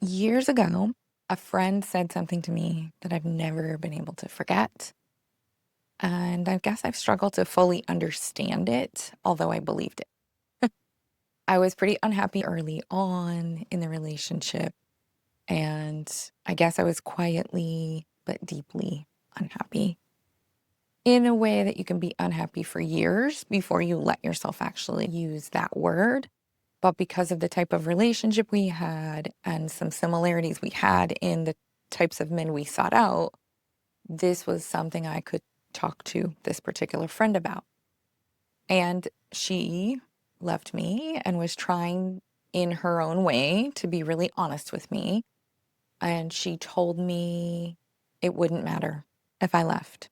Years ago, a friend said something to me that I've never been able to forget. And I guess I've struggled to fully understand it, although I believed it. I was pretty unhappy early on in the relationship. And I guess I was quietly but deeply unhappy in a way that you can be unhappy for years before you let yourself actually use that word. But because of the type of relationship we had and some similarities we had in the types of men we sought out, this was something I could talk to this particular friend about. And she left me and was trying in her own way to be really honest with me. And she told me it wouldn't matter if I left.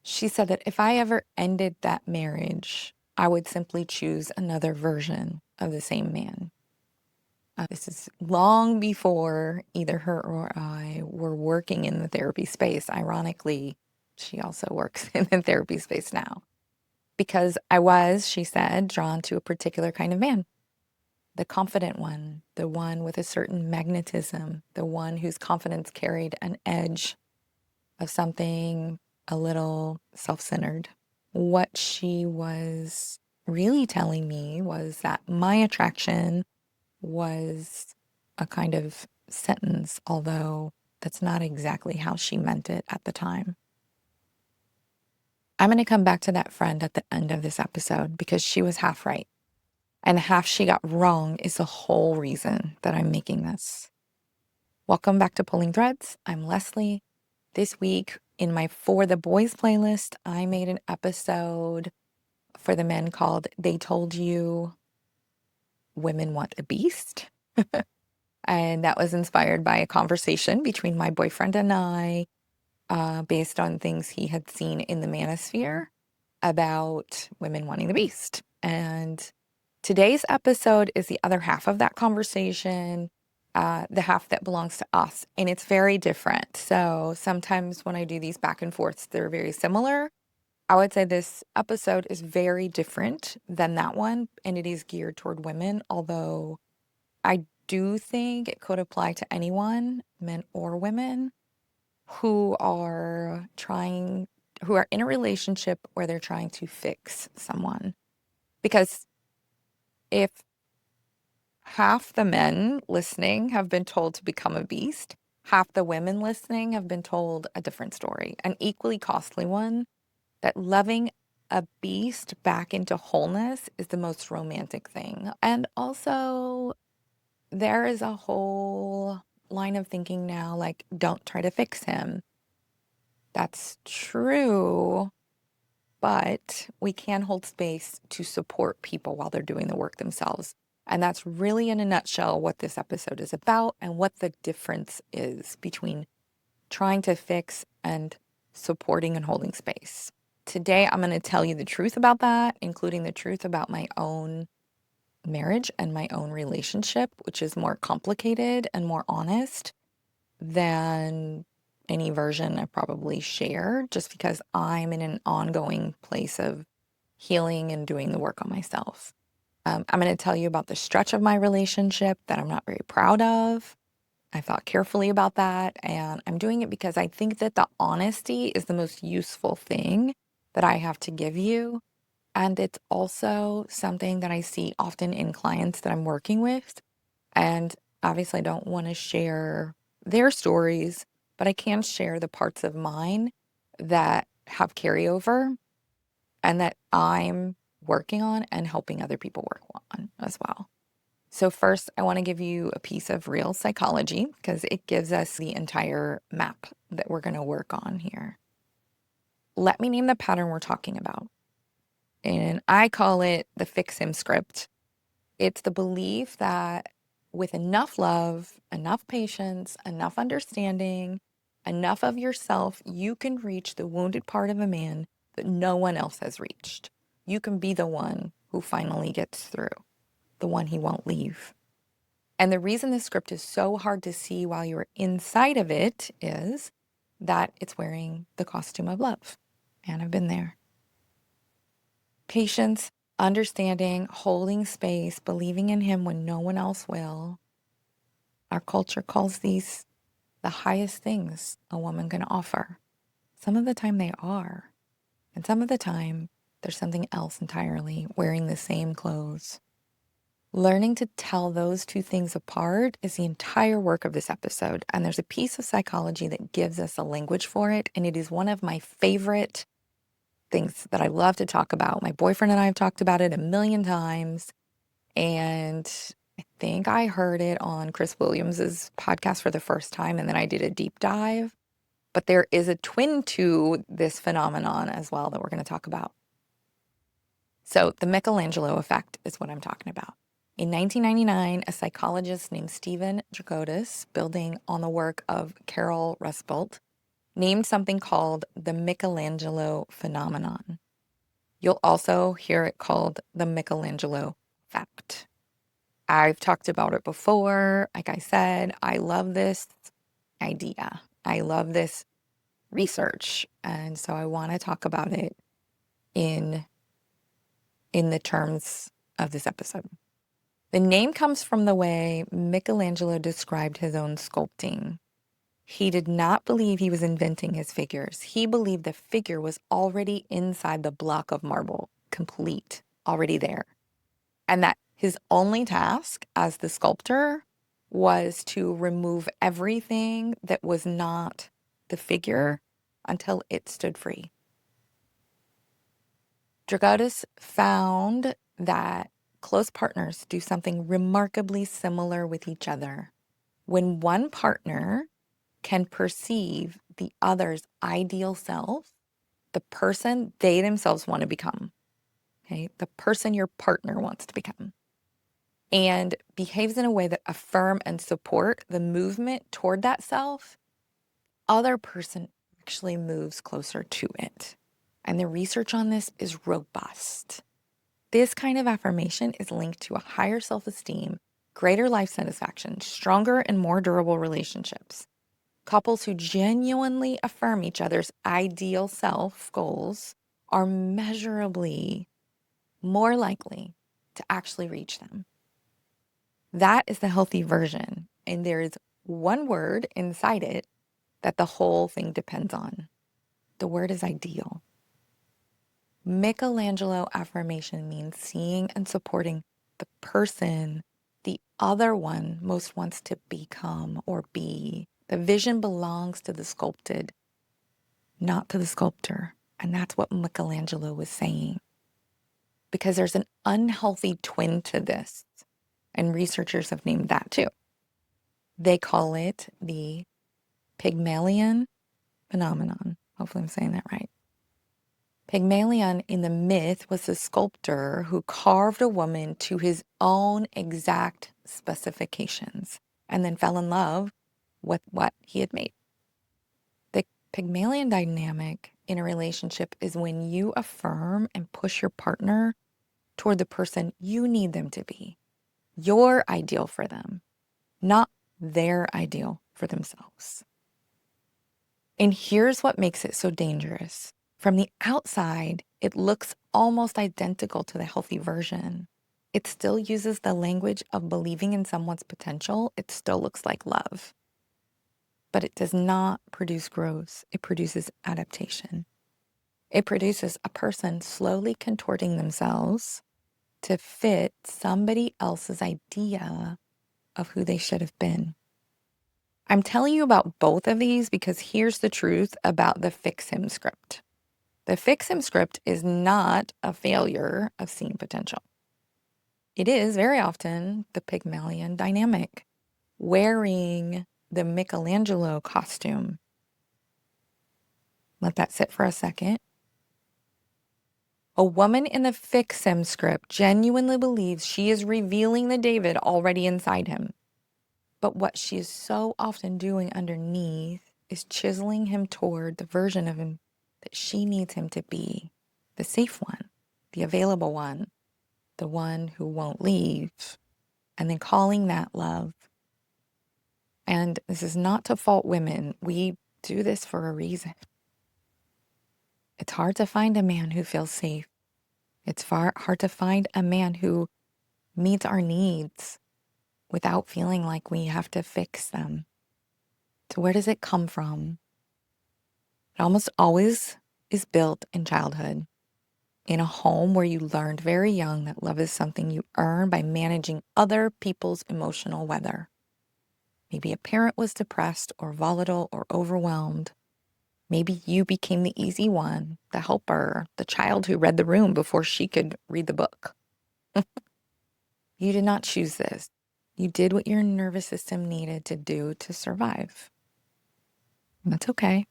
She said that if I ever ended that marriage, I would simply choose another version of the same man. This is long before either her or I were working in the therapy space. Ironically, she also works in the therapy space now because I was, she said, drawn to a particular kind of man, the confident one, the one with a certain magnetism, the one whose confidence carried an edge of something a little self centered. What she was really telling me was that my attraction was a kind of sentence, although that's not exactly how she meant it at the time. I'm going to come back to that friend at the end of this episode because she was half right. And the half she got wrong is the whole reason that I'm making this. Welcome back to Pulling Threads. I'm Leslie. This week in my For the Boys playlist, I made an episode for the men called They Told You Women Want a Beast. And that was inspired by a conversation between my boyfriend and I, based on things he had seen in the manosphere about women wanting the beast. And today's episode is the other half of that conversation, the half that belongs to us. And it's very different. So sometimes when I do these back and forths, they're very similar. I would say this episode is very different than that one, and it is geared toward women, although I do think it could apply to anyone, men or women, who are who are in a relationship where they're trying to fix someone. Because if half the men listening have been told to become a beast, half the women listening have been told a different story, an equally costly one, that loving a beast back into wholeness is the most romantic thing. And also, there is a whole line of thinking now, like, don't try to fix him. That's true, but we can hold space to support people while they're doing the work themselves. And that's really, in a nutshell, what this episode is about and what the difference is between trying to fix and supporting and holding space. Today, I'm going to tell you the truth about that, including the truth about my own marriage and my own relationship, which is more complicated and more honest than any version I probably share, just because I'm in an ongoing place of healing and doing the work on myself. I'm going to tell you about the stretch of my relationship that I'm not very proud of. I thought carefully about that, and I'm doing it because I think that the honesty is the most useful thing that I have to give you. And it's also something that I see often in clients that I'm working with. And obviously, I don't want to share their stories, but I can share the parts of mine that have carryover and that I'm working on and helping other people work on as well. So, first, I want to give you a piece of real psychology because it gives us the entire map that we're going to work on here. Let me name the pattern we're talking about. And I call it the fix him script. It's the belief that with enough love, enough patience, enough understanding, enough of yourself, you can reach the wounded part of a man that no one else has reached. You can be the one who finally gets through, the one he won't leave. And the reason this script is so hard to see while you're inside of it is that it's wearing the costume of love. And I've been there. Patience, understanding, holding space, believing in him when no one else will. Our culture calls these the highest things a woman can offer. Some of the time they are, and some of the time there's something else entirely, wearing the same clothes. Learning to tell those two things apart is the entire work of this episode, and there's a piece of psychology that gives us a language for it, and it is one of my favorite things that I love to talk about. My boyfriend and I have talked about it a million times, and I think I heard it on Chris Williams's podcast for the first time, and then I did a deep dive. But there is a twin to this phenomenon as well that we're going to talk about. So the Michelangelo effect is what I'm talking about. In 1999, a psychologist named Stephen Drigotas, building on the work of Carol Rusbult, named something called the Michelangelo phenomenon. You'll also hear it called the Michelangelo effect. I've talked about it before. Like I said, I love this idea. I love this research. And so I want to talk about it in the terms of this episode. The name comes from the way Michelangelo described his own sculpting. He did not believe he was inventing his figures. He believed the figure was already inside the block of marble, complete, already there. And that his only task as the sculptor was to remove everything that was not the figure until it stood free. Drigotas found that close partners do something remarkably similar with each other. When one partner can perceive the other's ideal self, the person they themselves want to become, okay, the person your partner wants to become, and behaves in a way that affirm and support the movement toward that self, other person actually moves closer to it. And the research on this is robust. This kind of affirmation is linked to a higher self-esteem, greater life satisfaction, stronger and more durable relationships. Couples who genuinely affirm each other's ideal self goals are measurably more likely to actually reach them. That is the healthy version, and there is one word inside it that the whole thing depends on. The word is ideal. Michelangelo affirmation means seeing and supporting the person the other one most wants to become or be. The vision belongs to the sculpted, not to the sculptor. And that's what Michelangelo was saying. Because there's an unhealthy twin to this, and researchers have named that too. They call it the Pygmalion phenomenon. Hopefully I'm saying that right. Pygmalion in the myth was a sculptor who carved a woman to his own exact specifications and then fell in love with what he had made. The Pygmalion dynamic in a relationship is when you affirm and push your partner toward the person you need them to be, your ideal for them, not their ideal for themselves. And here's what makes it so dangerous. From the outside, it looks almost identical to the healthy version. It still uses the language of believing in someone's potential. It still looks like love. But it does not produce growth. It produces adaptation. It produces a person slowly contorting themselves to fit somebody else's idea of who they should have been. I'm telling you about both of these because here's the truth about the fix him script. The fix him script is not a failure of seeing potential. It is very often the Pygmalion dynamic, wearing the Michelangelo costume. Let that sit for a second. A woman in the fix him script genuinely believes she is revealing the David already inside him. But what she is so often doing underneath is chiseling him toward the version of him that she needs him to be, the safe one, the available one, the one who won't leave, and then calling that love. And this is not to fault women. We do this for a reason. It's hard to find a man who feels safe. It's hard to find a man who meets our needs without feeling like we have to fix them. So where does it come from? It almost always is built in childhood, in a home where you learned very young that love is something you earn by managing other people's emotional weather. Maybe a parent was depressed or volatile or overwhelmed. Maybe you became the easy one, the helper, the child who read the room before she could read the book. You did not choose this. You did what your nervous system needed to do to survive. And that's okay.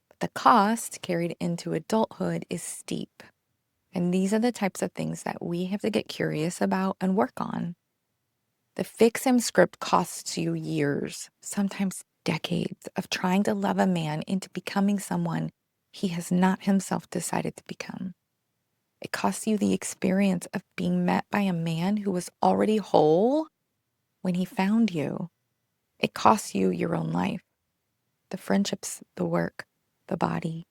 But the cost carried into adulthood is steep. And these are the types of things that we have to get curious about and work on. The fix him script costs you years, sometimes decades, of trying to love a man into becoming someone he has not himself decided to become. It costs you the experience of being met by a man who was already whole when he found you. It costs you your own life, the friendships, the work, the body,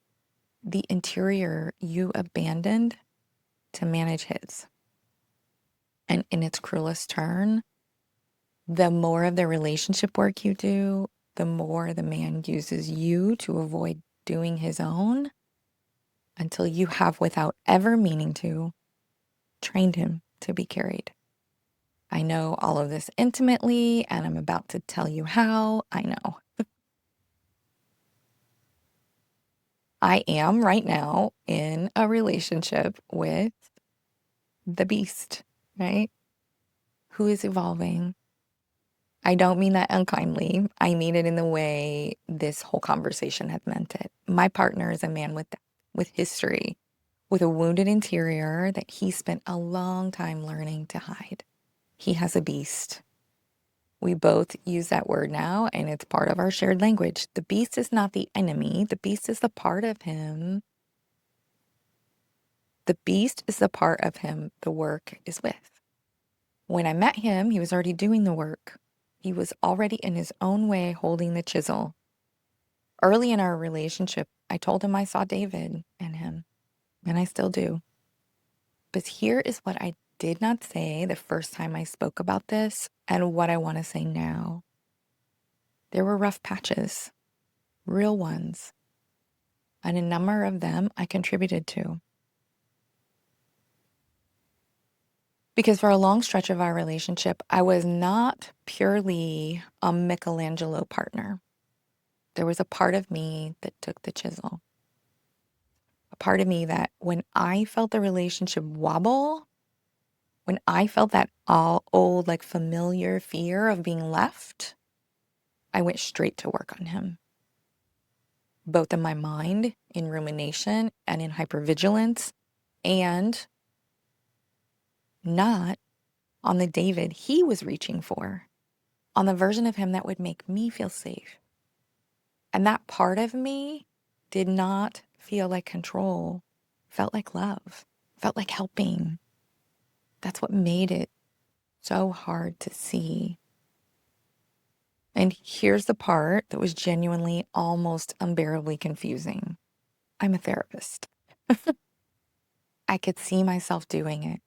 the interior you abandoned to manage his. And in its cruelest turn, the more of the relationship work you do, the more the man uses you to avoid doing his own until you have, without ever meaning to, trained him to be carried. I know all of this intimately, and I'm about to tell you how. I know. I am right now in a relationship with the beast, right? Who is evolving. I don't mean that unkindly. I mean it in the way this whole conversation has meant it. My partner is a man with history, with a wounded interior that he spent a long time learning to hide. He has a beast. We both use that word now, and it's part of our shared language. The beast is not the enemy. The beast is the part of him. The beast is the part of him the work is with. When I met him, he was already doing the work. He was already in his own way holding the chisel. Early in our relationship, I told him I saw David in him, and I still do. But here is what I did not say the first time I spoke about this, and what I want to say now. There were rough patches, real ones, and a number of them I contributed to. Because for a long stretch of our relationship, I was not purely a Michelangelo partner. There was a part of me that took the chisel. A part of me that when I felt the relationship wobble, when I felt that all old, like familiar fear of being left, I went straight to work on him. Both in my mind, in rumination, and in hypervigilance, and not on the David he was reaching for, on the version of him that would make me feel safe. And that part of me did not feel like control, felt like love, felt like helping. That's what made it so hard to see. And here's the part that was genuinely almost unbearably confusing. I'm a therapist. I could see myself doing it.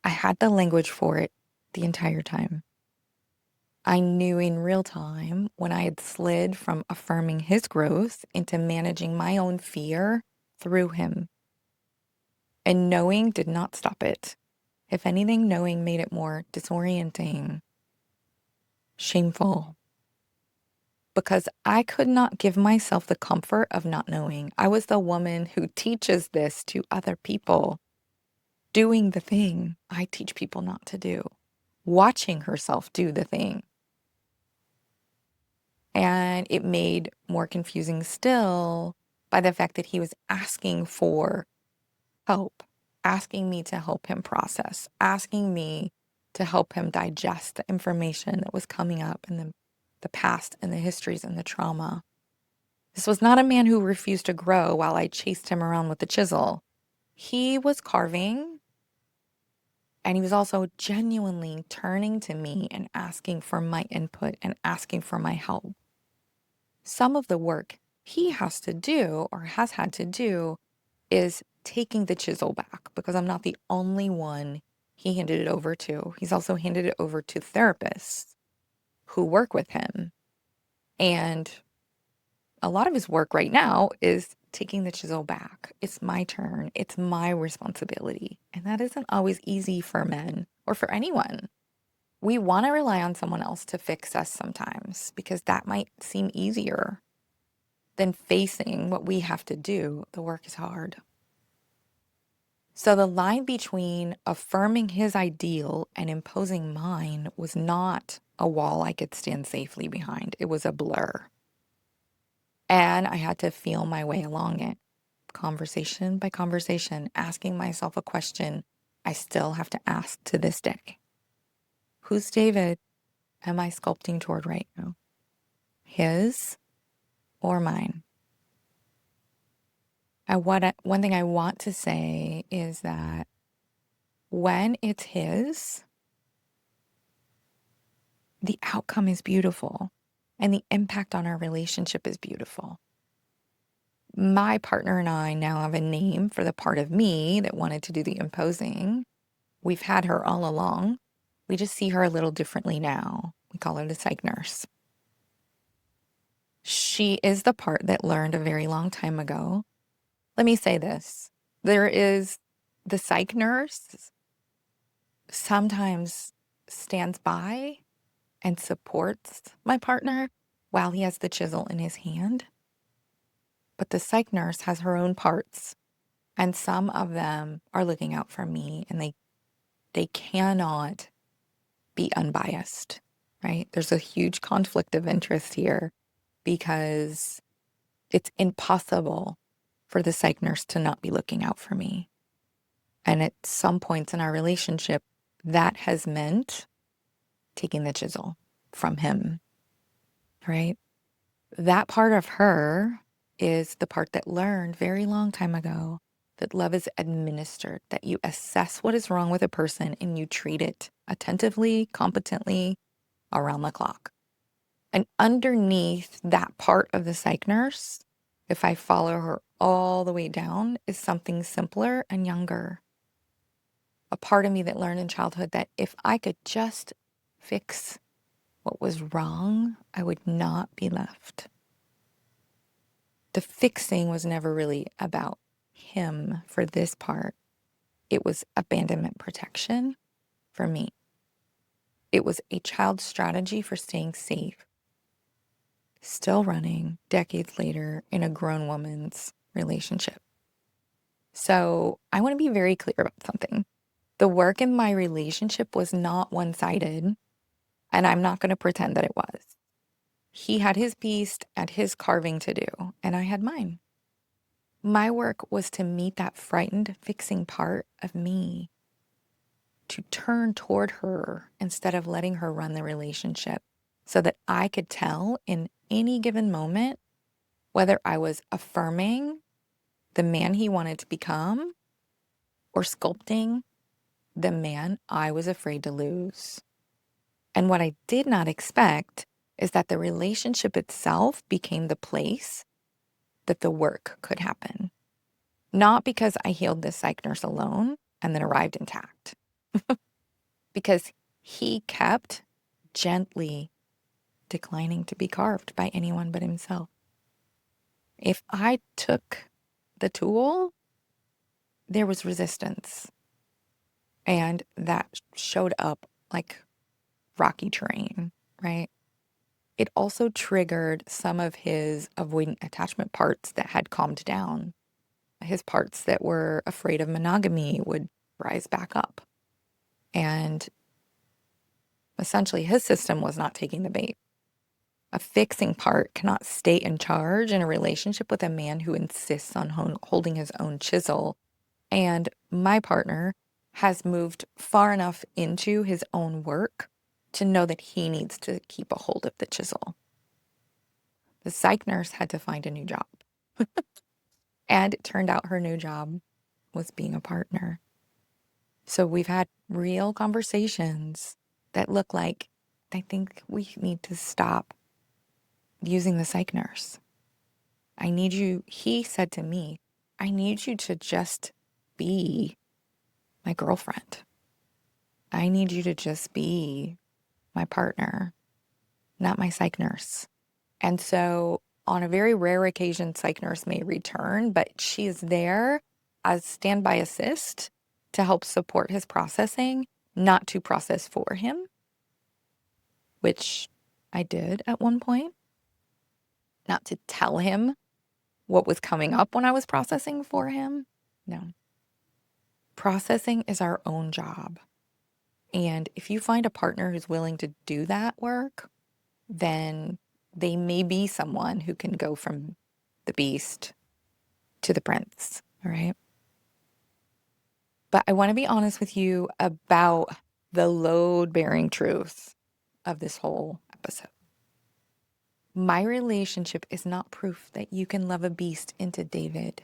I had the language for it the entire time. I knew in real time when I had slid from affirming his growth into managing my own fear through him. And knowing did not stop it. If anything, knowing made it more disorienting, shameful. Because I could not give myself the comfort of not knowing. I was the woman who teaches this to other people. Doing the thing I teach people not to do. Watching herself do the thing. And it made more confusing still by the fact that he was asking for help, asking me to help him process, asking me to help him digest the information that was coming up in the past and the histories and the trauma. This was not a man who refused to grow while I chased him around with the chisel. He was carving, and he was also genuinely turning to me and asking for my input and asking for my help. Some of the work he has to do or has had to do is taking the chisel back, because I'm not the only one he handed it over to. He's also handed it over to therapists who work with him. And a lot of his work right now is taking the chisel back. It's my turn. It's my responsibility. And that isn't always easy for men or for anyone. We want to rely on someone else to fix us sometimes because that might seem easier than facing what we have to do. The work is hard. So the line between affirming his ideal and imposing mine was not a wall I could stand safely behind. It was a blur. And I had to feel my way along it, conversation by conversation, asking myself a question I still have to ask to this day. Whose David am I sculpting toward right now? His or mine? And one thing I want to say is that when it's his, the outcome is beautiful and the impact on our relationship is beautiful. My partner and I now have a name for the part of me that wanted to do the imposing. We've had her all along. We just see her a little differently now. We call her the psych nurse. She is the part that learned a very long time ago. Let me say this. There is the psych nurse sometimes stands by and supports my partner while he has the chisel in his hand. But the psych nurse has her own parts, and some of them are looking out for me, and they cannot be unbiased, right? There's a huge conflict of interest here because it's impossible for the psych nurse to not be looking out for me. And at some points in our relationship, that has meant taking the chisel from him, right? That part of her is the part that learned very long time ago that love is administered, that you assess what is wrong with a person and you treat it attentively, competently, around the clock. And underneath that part of the psych nurse, if I follow her all the way down, is something simpler and younger. A part of me that learned in childhood that if I could just fix what was wrong, I would not be left. The fixing was never really about him for this part. It was abandonment protection for me. It was a child's strategy for staying safe, still running decades later in a grown woman's relationship. So I want to be very clear about something. The work in my relationship was not one-sided, and I'm not going to pretend that it was. He had his piece and his carving to do, and I had mine. My work was to meet that frightened, fixing part of me, to turn toward her instead of letting her run the relationship so that I could tell in any given moment whether I was affirming the man he wanted to become or sculpting the man I was afraid to lose. And what I did not expect is that the relationship itself became the place that the work could happen. Not because I healed this psych nurse alone and then arrived intact, because he kept gently declining to be carved by anyone but himself. If I took the tool, there was resistance. And that showed up like rocky terrain, right? It also triggered some of his avoidant attachment parts that had calmed down. His parts that were afraid of monogamy would rise back up. And essentially, his system was not taking the bait. A fixing part cannot stay in charge in a relationship with a man who insists on holding his own chisel. And my partner has moved far enough into his own work to know that he needs to keep a hold of the chisel. The psych nurse had to find a new job. And it turned out her new job was being a partner. So we've had real conversations that look like, I think we need to stop using the psych nurse. I need you, he said to me, I need you to just be my girlfriend. I need you to just be my partner, not my psych nurse. And so on a very rare occasion, psych nurse may return, but she is there as standby assist to help support his processing, not to process for him, which I did at one point, not to tell him what was coming up when I was processing for him. No. Processing is our own job. And if you find a partner who's willing to do that work, then they may be someone who can go from the beast to the prince. All right. But I want to be honest with you about the load bearing truth of this whole episode. My relationship is not proof that you can love a beast into David.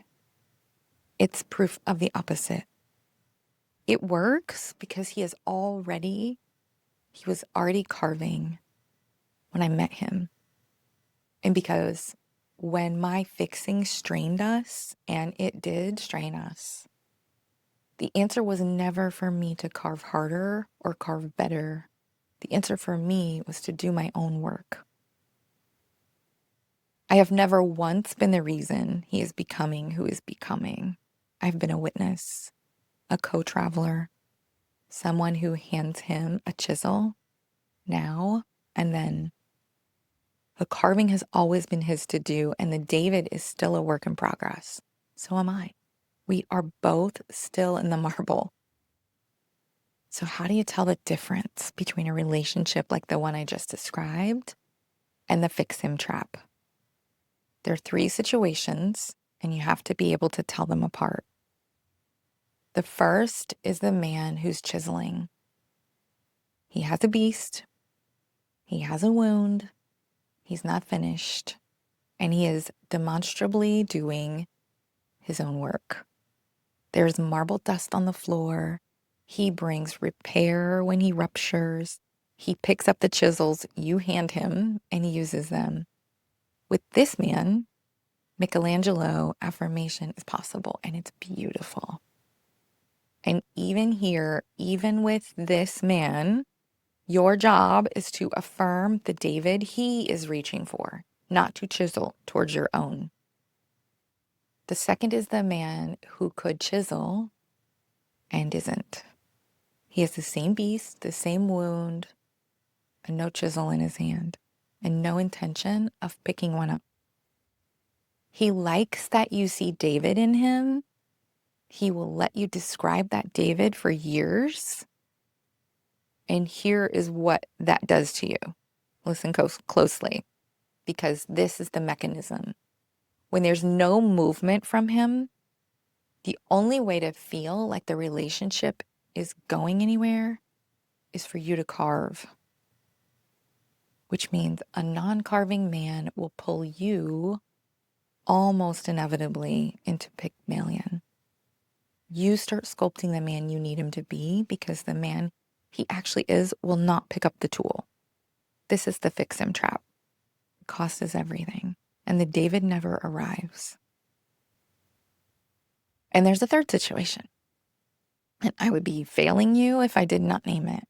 It's proof of the opposite. It works because he was already carving when I met him. And because when my fixing strained us, and it did strain us, the answer was never for me to carve harder or carve better. The answer for me was to do my own work. I have never once been the reason he is becoming who is becoming. I've been a witness, a co-traveler, someone who hands him a chisel now and then. The carving has always been his to do, and the David is still a work in progress. So am I. We are both still in the marble. So how do you tell the difference between a relationship like the one I just described and the fix him trap? There are 3 situations, and you have to be able to tell them apart. The first is the man who's chiseling. He has a beast. He has a wound. He's not finished. And he is demonstrably doing his own work. There's marble dust on the floor. He brings repair when he ruptures. He picks up the chisels you hand him and he uses them. With this man, Michelangelo affirmation is possible, and it's beautiful. And even here, even with this man, your job is to affirm the David he is reaching for, not to chisel towards your own. The second is the man who could chisel and isn't. He has the same beast, the same wound, and no chisel in his hand, and no intention of picking one up. He likes that you see David in him. He will let you describe that David for years. And here is what that does to you. Listen closely, because this is the mechanism. When there's no movement from him, the only way to feel like the relationship is going anywhere is for you to carve, which means a non-carving man will pull you almost inevitably into Pygmalion. You start sculpting the man you need him to be, because the man he actually is will not pick up the tool. This is the fix him trap. Cost is everything, and the David never arrives. And there's a third situation, and I would be failing you if I did not name it.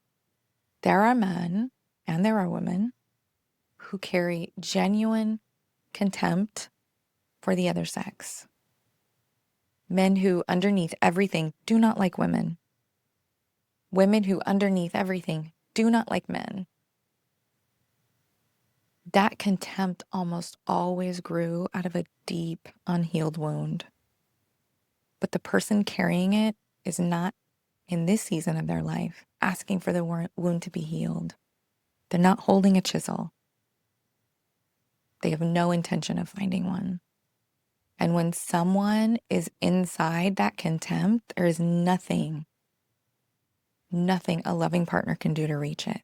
There are men and there are women who carry genuine contempt for the other sex. Men who, underneath everything, do not like women. Women who, underneath everything, do not like men. That contempt almost always grew out of a deep, unhealed wound. But the person carrying it is not, in this season of their life, asking for the wound to be healed. They're not holding a chisel. They have no intention of finding one. And when someone is inside that contempt, there is nothing a loving partner can do to reach it,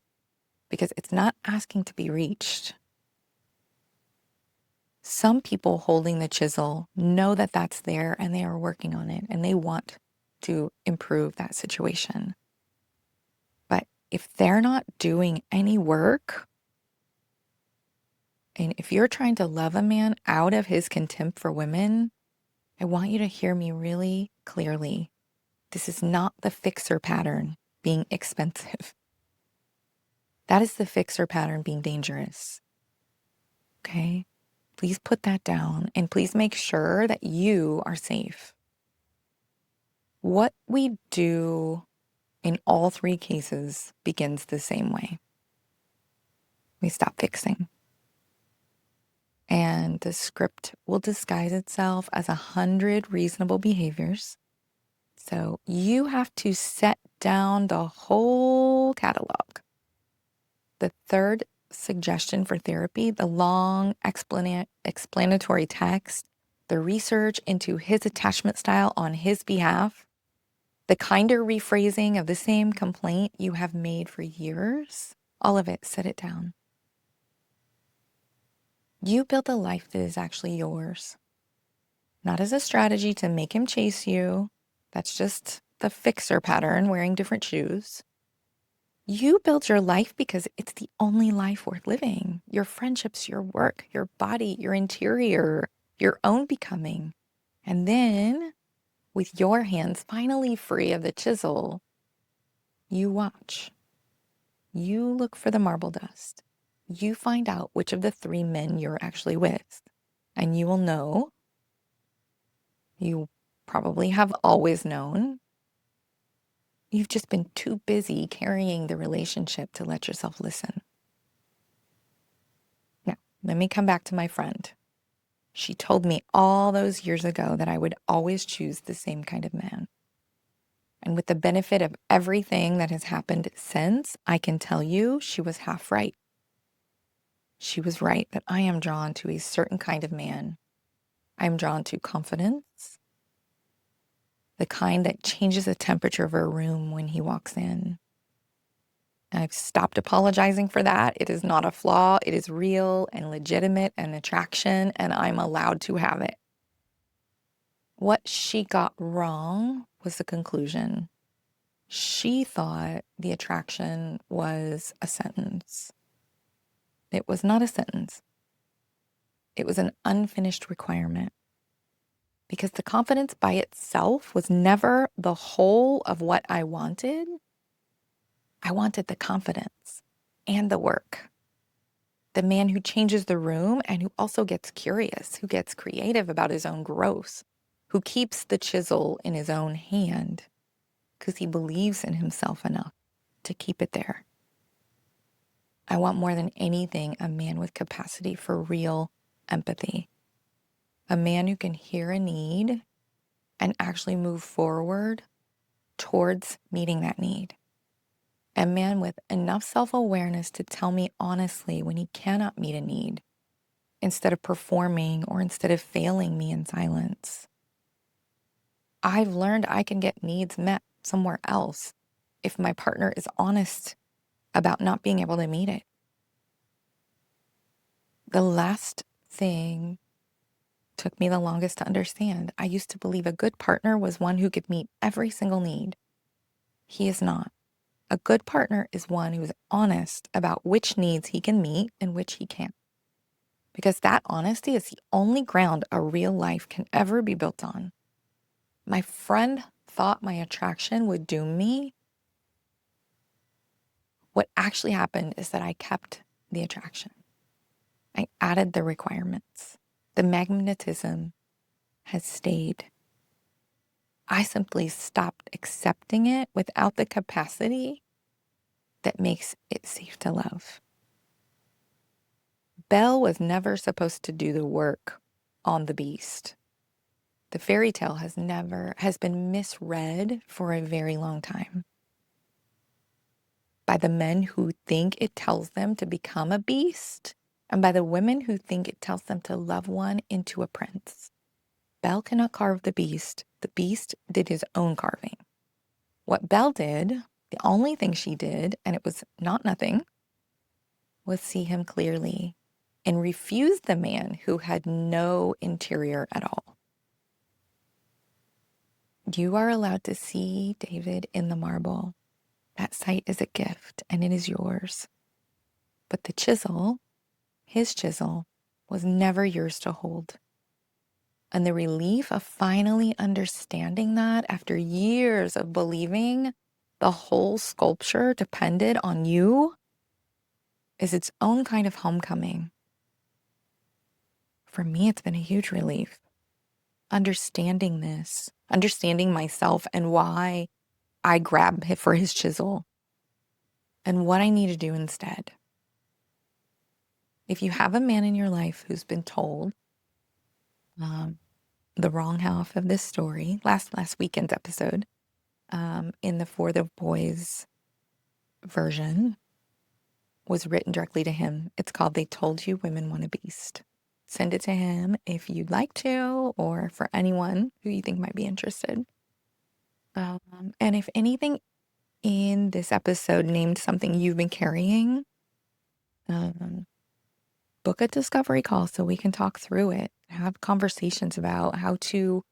because it's not asking to be reached. Some people holding the chisel know that that's there and they are working on it and they want to improve that situation. But if they're not doing any work, and if you're trying to love a man out of his contempt for women, I want you to hear me really clearly. This is not the fixer pattern. being expensive. That is the fixer pattern being dangerous. Okay? Please put that down and please make sure that you are safe. What we do in all three cases begins the same way. We stop fixing. And the script will disguise itself as 100 reasonable behaviors. So you have to set down the whole catalog. The third suggestion for therapy, the long explanatory text, the research into his attachment style on his behalf, the kinder rephrasing of the same complaint you have made for years, all of it, set it down. You build a life that is actually yours, not as a strategy to make him chase you. That's just the fixer pattern, wearing different shoes. You build your life because it's the only life worth living. Your friendships, your work, your body, your interior, your own becoming. And then, with your hands finally free of the chisel, you watch. You look for the marble dust. You find out which of the three men you're actually with. And you will know, you probably have always known, you've just been too busy carrying the relationship to let yourself listen. Now, let me come back to my friend. She told me all those years ago that I would always choose the same kind of man. And with the benefit of everything that has happened since, I can tell you she was half right. She was right that I am drawn to a certain kind of man. I am drawn to confidence, the kind that changes the temperature of a room when he walks in. I've stopped apologizing for that. It is not a flaw. It is real and legitimate and attraction, and I'm allowed to have it. What she got wrong was the conclusion. She thought the attraction was a sentence. It was not a sentence. It was an unfinished requirement. Because the confidence by itself was never the whole of what I wanted. I wanted the confidence and the work. The man who changes the room and who also gets curious, who gets creative about his own growth, who keeps the chisel in his own hand because he believes in himself enough to keep it there. I want more than anything a man with capacity for real empathy. A man who can hear a need and actually move forward towards meeting that need. A man with enough self-awareness to tell me honestly when he cannot meet a need, instead of performing or instead of failing me in silence. I've learned I can get needs met somewhere else if my partner is honest about not being able to meet it. The last thing took me the longest to understand. I used to believe a good partner was one who could meet every single need. He is not. A good partner is one who is honest about which needs he can meet and which he can't. Because that honesty is the only ground a real life can ever be built on. My friend thought my attraction would doom me. What actually happened is that I kept the attraction. I added the requirements. The magnetism has stayed. I simply stopped accepting it without the capacity that makes it safe to love. Belle was never supposed to do the work on the beast. The fairy tale has been misread for a very long time by the men who think it tells them to become a beast and by the women who think it tells them to love one into a prince. Belle cannot carve the beast. The beast did his own carving. What Belle did, the only thing she did, and it was not nothing, was see him clearly and refuse the man who had no interior at all. You are allowed to see David in the marble. That sight is a gift, and it is yours. But the chisel, his chisel, was never yours to hold. And the relief of finally understanding that after years of believing the whole sculpture depended on you is its own kind of homecoming. For me, it's been a huge relief. Understanding this, understanding myself and why I grab for his chisel and what I need to do instead. If you have a man in your life who's been told the wrong half of this story, last weekend's episode, in the For the Boys version, was written directly to him. It's called They Told You Women Want a Beast. Send it to him if you'd like to, or for anyone who you think might be interested. And if anything in this episode named something you've been carrying, book a discovery call so we can talk through it, have conversations about how to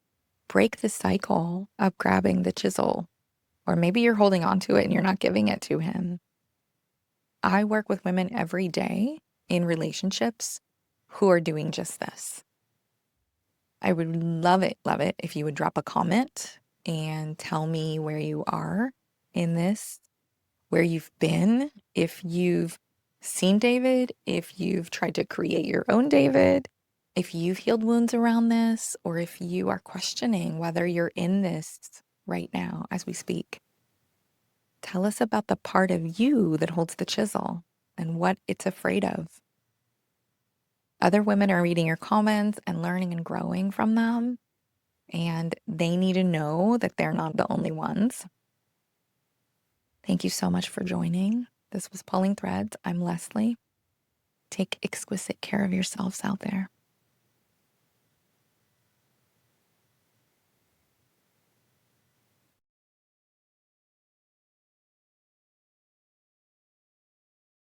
break the cycle of grabbing the chisel. Or maybe you're holding on to it and you're not giving it to him. I work with women every day in relationships who are doing just this. I would love it if you would drop a comment and tell me where you are in this, where you've been, if you've seen David, if you've tried to create your own David, if you've healed wounds around this, or if you are questioning whether you're in this right now as we speak. Tell us about the part of you that holds the chisel and what it's afraid of. Other women are reading your comments and learning and growing from them, and they need to know that they're not the only ones. Thank you so much for joining. This was Pulling Threads. I'm Leslie. Take exquisite care of yourselves out there.